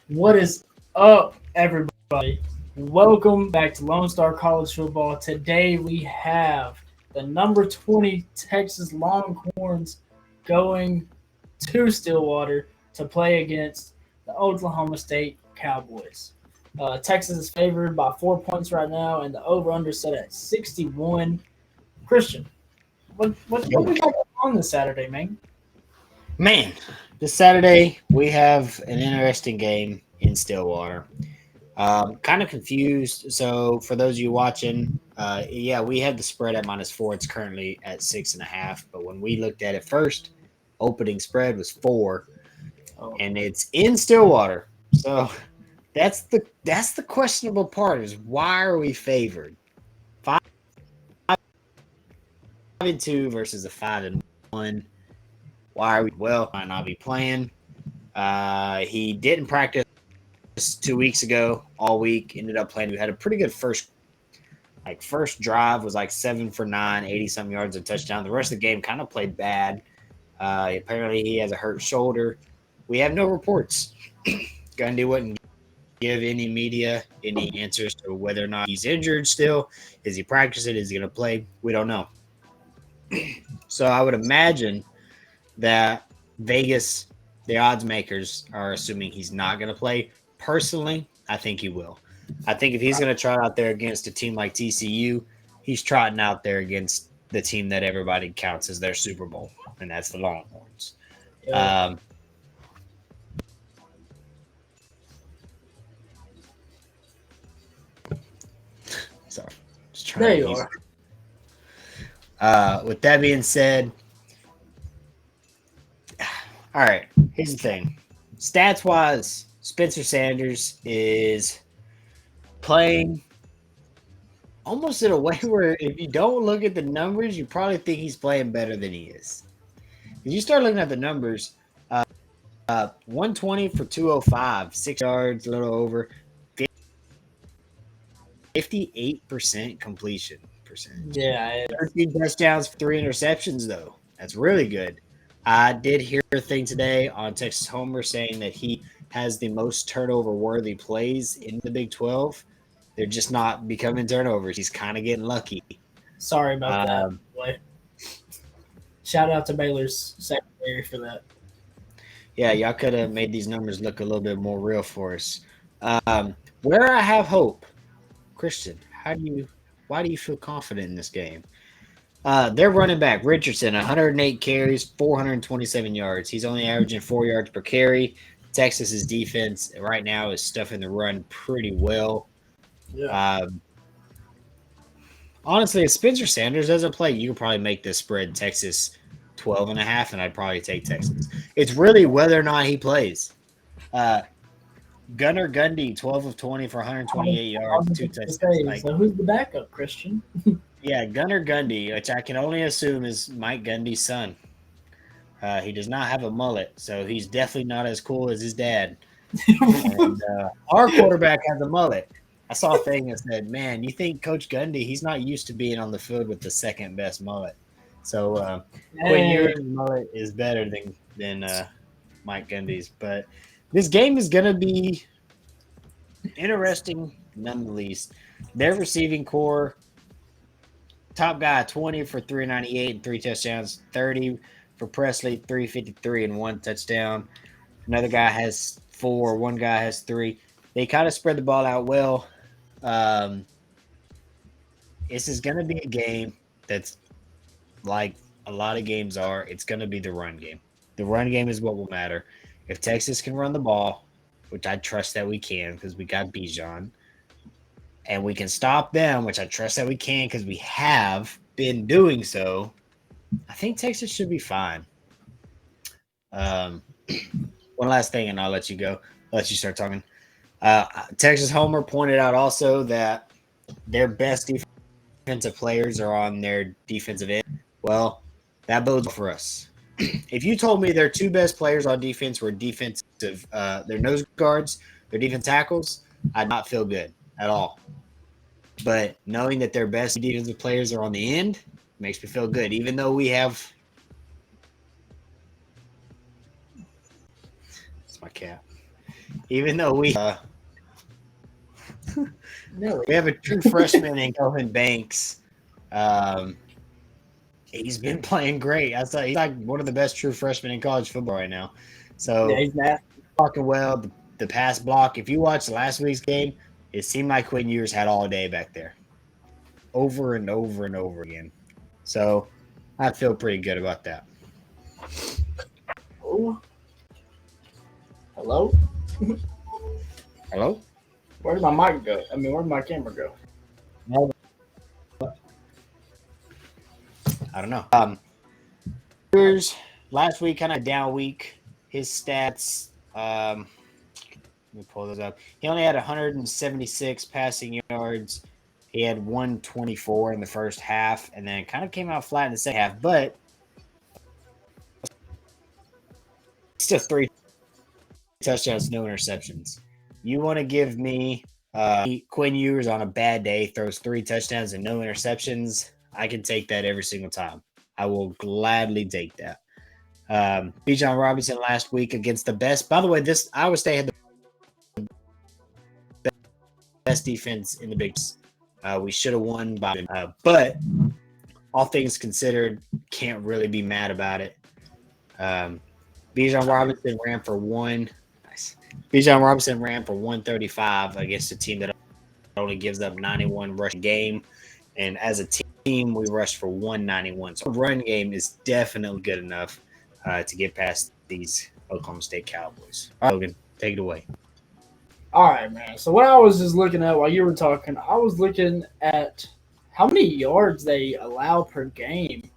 What is up, everybody? Welcome back to Lone Star College Football. Today we have the number 20 Texas Longhorns going to Stillwater to play against the Oklahoma State Cowboys. Texas is favored by 4 points right now, and the over/under set at 61. Christian, what we got on this Saturday, man? Man, this Saturday we have an interesting game in Stillwater. Kind of confused. So for those of you watching, yeah, we had the spread at -4. It's currently at 6.5. But when we looked at it first, opening spread was 4, Oh, and it's in Stillwater. So that's the questionable part is why are we favored? 5-2 versus a 5-1. Why are we? Well, might not be playing. He didn't practice 2 weeks ago all week. Ended up playing. We had a pretty good first drive was like 7 for 9, 80 some yards and touchdown. The rest of the game kind of played bad. Apparently he has a hurt shoulder. We have no reports. Gundy wouldn't give any media any answers to whether or not he's injured still. Is he practicing? Is he going to play? We don't know. So I would imagine that Vegas, the odds makers, are assuming he's not going to play. Personally, I think he will. I think if he's going to trot out there against a team like TCU, he's trotting out there against the team that everybody counts as their Super Bowl, and that's the Longhorns. yeah. Um, sorry, just trying There to you use. are. With that being said, all right, here's the thing. Stats wise, Spencer Sanders is playing almost in a way where if you don't look at the numbers, you probably think he's playing better than he is. If you start looking at the numbers, 120 for 205, 6 yards, a little over, 58% completion percentage. Yeah, 13 touchdowns, 3 interceptions, though. That's really good. I did hear a thing today on Texas Homer saying that he has the most turnover-worthy plays in the Big 12. They're just not becoming turnovers. He's kind of getting lucky. sorry about that. Um, Boy. Shout out to Baylor's secondary for that. yeah, y'all could have made these numbers look a little bit more real for us. Where I have hope, Christian, why do you feel confident in this game? Their running back, Richardson, 108 carries, 427 yards. He's only averaging 4 yards per carry. Texas's defense right now is stuffing the run pretty well. Yeah. Um, honestly, if Spencer Sanders doesn't play, you could probably make this spread Texas 12.5, and I'd probably take Texas. It's really whether or not he plays. Uh, Gunnar Gundy, 12 of 20 for I was 128 I was yards, two just gonna touchdowns. say, Like, so who's the backup, Christian? yeah, Gunnar Gundy, which I can only assume is Mike Gundy's son. He does not have a mullet, so he's definitely not as cool as his dad. And our quarterback has a mullet. I saw a thing that said, "Man, you think Coach Gundy? He's not used to being on the field with the second best mullet." So Quinn Hey, Ewing's mullet is better than Mike Gundy's. But this game is going to be interesting, none the least. Their receiving core, top guy, 20 for 398 and 3 touchdowns, 30 for Presley, 353 and 1 touchdown. Another guy has 4. One guy has 3. They kind of spread the ball out well. Um, this is going to be a game that's like a lot of games are. It's going to be the run game. The run game is what will matter. If Texas can run the ball, which I trust that we can because we got Bijan, and we can stop them, which I trust that we can because we have been doing so, I think Texas should be fine. Um, one last thing, and I'll let you go. I'll let you start talking. Texas Homer pointed out also that their best defensive players are on their defensive end. Well, that bodes well for us. If you told me their two best players on defense were defensive, their nose guards, their defense tackles, I'd not feel good at all. But knowing that their best defensive players are on the end makes me feel good. Even though we have, it's my cat. even though we Really? have a true freshman in Kelvin Banks. He's been playing great. I thought he's like one of the best true freshmen in college football right now. Yeah, So he's nasty. talking well, the pass block. If you watch last week's game, it seemed like Quinn Ewers had all day back there, over and over and over again. So I feel pretty good about that. Oh, hello? Hello? Where did my mic go? I mean, where did my camera go? I don't know. Ewers, last week, kind of down week. His stats, let me pull those up. He only had 176 passing yards. He had 124 in the first half, and then kind of came out flat in the second half, but still 3 touchdowns, no interceptions. You want to give me Quinn Ewers on a bad day, throws 3 touchdowns and no interceptions, I can take that every single time. I will gladly take that. Bijan Robinson last week against the best. By the way, this Iowa State had the best defense in the Big East. We should have won by, but all things considered, can't really be mad about it. Bijan Robinson ran for 135 against a team that only gives up 91 rush game, and as a team, we rushed for 191. So our run game is definitely good enough to get past these Oklahoma State Cowboys. All right, Logan, take it away. All right, man. So what I was just looking at while you were talking, I was looking at how many yards they allow per game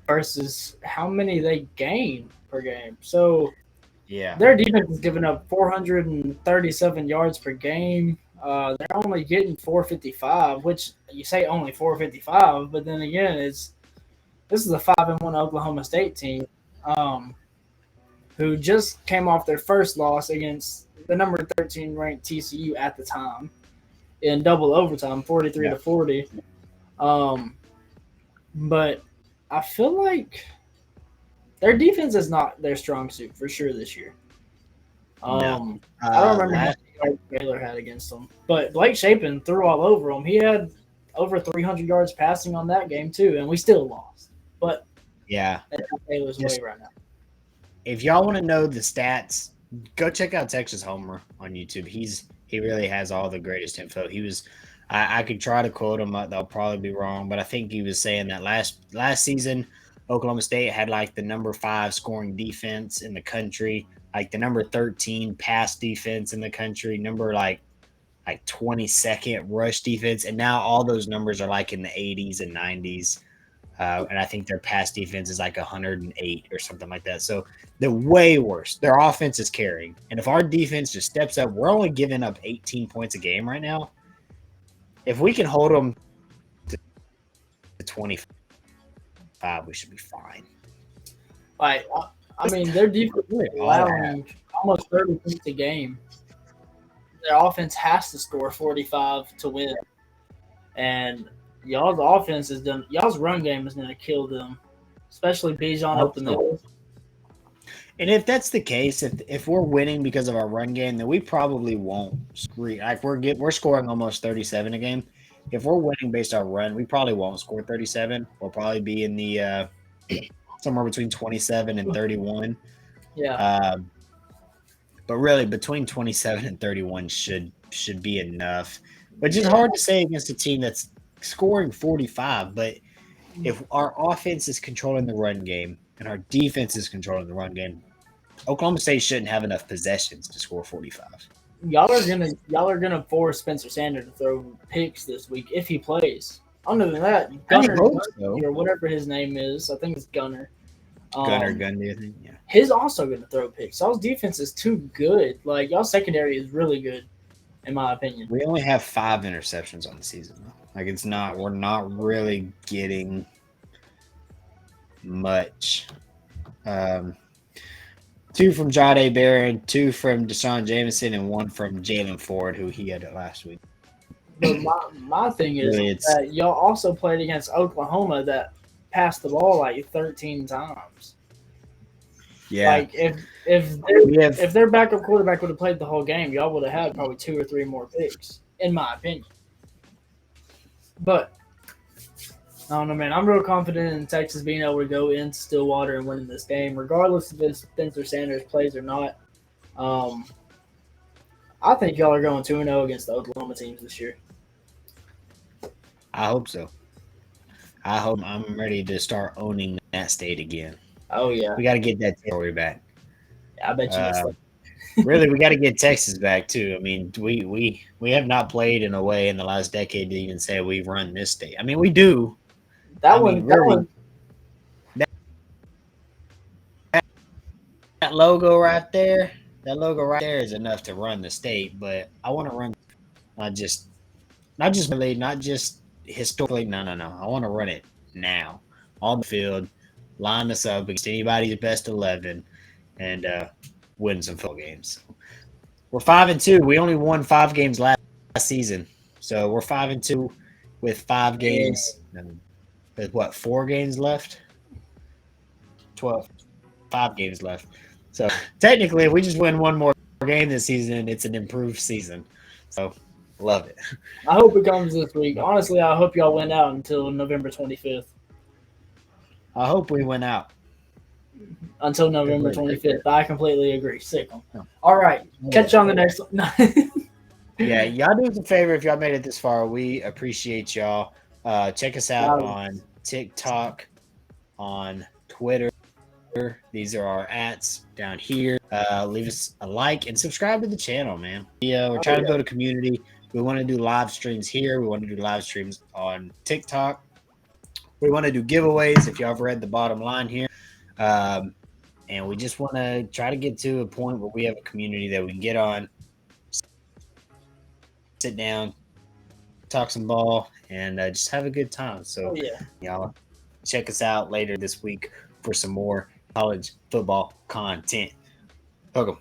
versus how many they gain per game. So Yeah, their defense is giving up 437 yards per game. They're only getting 455, which you say only 455, but then again, this is a 5-1 Oklahoma State team, who just came off their first loss against the number 13 ranked TCU at the time in double overtime, 43-40. But I feel like their defense is not their strong suit for sure this year. No. I don't remember how many yards Baylor had against them, but Blake Shapen threw all over them. He had over 300 yards passing on that game too, and we still lost. But yeah, that's Baylor's way right now. if y'all want to know the stats, go check out Texas Homer on YouTube. He really has all the greatest info. I could try to quote him, that'll probably be wrong, but I think he was saying that last season Oklahoma State had like the number 5 scoring defense in the country, like the number 13 pass defense in the country, number like 22nd rush defense, and now all those numbers are like in the 80s and 90s. And I think their pass defense is like 108 or something like that. So they're way worse. Their offense is carrying. And if our defense just steps up, we're only giving up 18 points a game right now. If we can hold them to 25, we should be fine. Like, I mean, their defense is allowing almost 30 points a game. Their offense has to score 45 to win. And y'all's offense is done. Y'all's run game is going to kill them, especially Bijan up the middle. And if that's the case, if we're winning because of our run game, then we probably won't scream. Like we're scoring almost 37 a game. If we're winning based on run, we probably won't score 37. We'll probably be in the somewhere between 27 and 31. Yeah. But really, between 27 and 31 should be enough. But it's just hard to say against a team that's scoring 45. But if our offense is controlling the run game and our defense is controlling the run game, Oklahoma State shouldn't have enough possessions to score 45. Y'all are gonna force Spencer Sanders to throw picks this week if he plays. Other than that, Gunner or whatever his name is, I think it's Gunner. Gundy, I think. Yeah. He's also gonna throw picks. Y'all's defense is too good. Like y'all secondary is really good, in my opinion. We only have 5 interceptions on the season, though. Like we're not really getting much. 2 from Jahdae Barron, 2 from Deshaun Jameson, and 1 from Jalen Ford, who he had it last week. But my thing is that y'all also played against Oklahoma that passed the ball like 13 times. Yeah. Like if their backup quarterback would have played the whole game, y'all would have had probably 2 or 3 more picks, in my opinion. But I don't know, man. I'm real confident in Texas being able to go into Stillwater and winning this game, regardless if Spencer Sanders plays or not. I think y'all are going 2-0 against the Oklahoma teams this year. I hope so. I hope I'm ready to start owning that state again. Oh yeah, We got to get that territory back. I bet you missed that. Really, we got to get Texas back too. I mean, we have not played in a way in the last decade to even say we run this state. I mean, we do. That one. That logo right there, is enough to run the state. But I want to run not just really, not just historically. No. I want to run it now on the field, line us up against anybody's best 11, and win some football games. We're 5-2. We only won 5 games last season, so we're 5-2 with 5 games. With what, 4 games left? 12, 5 games left. So technically, if we just win one more game this season, it's an improved season. So love it. I hope it comes this week. Honestly, I hope y'all win out until November 25th. I hope we win out. Until November 25th. I completely agree. Sick them. All right. Catch you on the next one. Yeah, y'all do us a favor if y'all made it this far. We appreciate y'all. Check us out on TikTok, on Twitter. These are our @s down here. Leave us a like and subscribe to the channel, man. We're trying to build a community. We want to do live streams here. We want to do live streams on TikTok. We want to do giveaways if y'all have read the bottom line here. And we just want to try to get to a point where we have a community that we can get on, sit down, talk some ball, and just have a good time. So, y'all check us out later this week for some more college football content. Welcome.